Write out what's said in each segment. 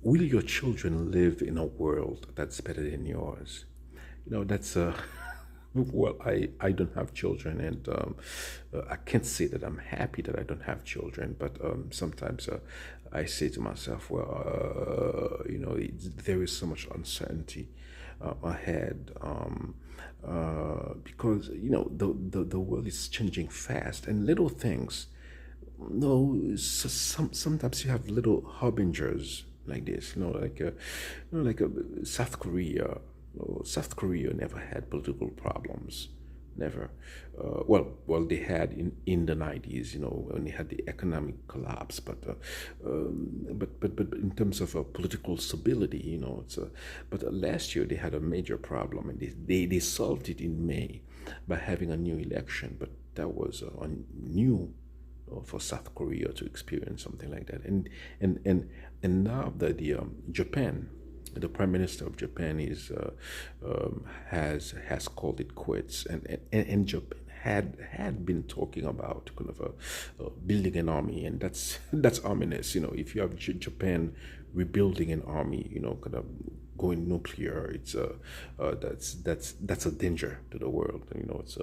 will your children live in a world that's better than yours? That's well, I don't have children, and I can't say that I'm happy that I don't have children, but sometimes I say to myself, well, there is so much uncertainty ahead, because the world is changing fast, and little things, no, sometimes you have little harbingers like this, South Korea. South Korea never had political problems, never. Well, they had in the 90s, when they had the economic collapse, but in terms of political stability, but last year they had a major problem, and they solved it in May by having a new election, but that was new for South Korea to experience something like that. And now the Japan, the Prime Minister of Japan has called it quits, and Japan had been talking about kind of building an army, and that's ominous. If you have Japan rebuilding an army, kind of going nuclear, it's that's a danger to the world. It's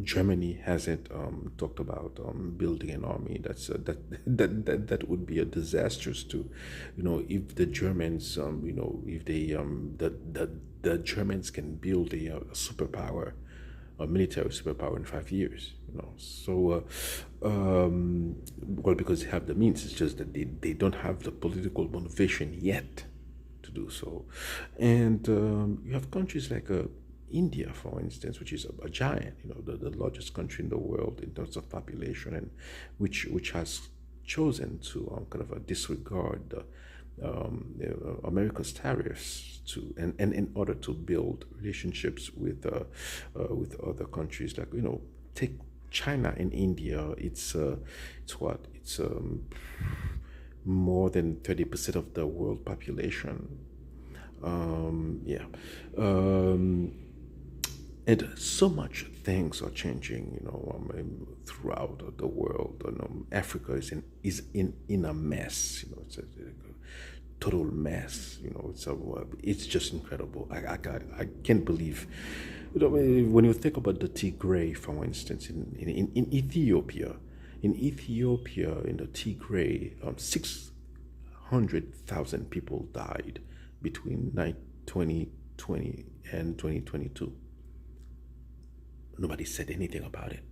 Germany hasn't talked about building an army. That would be a disastrous too. If the Germans, if they the Germans can build a superpower, a military superpower in 5 years. So well, because they have the means. It's just that they don't have the political motivation yet to do so. And you have countries like India, for instance, which is a giant, the largest country in the world in terms of population, and which has chosen to kind of disregard America's tariffs and in order to build relationships with other countries, like take China and India. It's what it's more than 30% of the world population. Yeah. And so much things are changing, throughout the world. Africa is in a mess. It's a total mess. It's just incredible. I can't believe. When you think about the Tigray, for instance, in Ethiopia, in the Tigray, 600,000 people died between 2020 and 2022. Nobody said anything about it.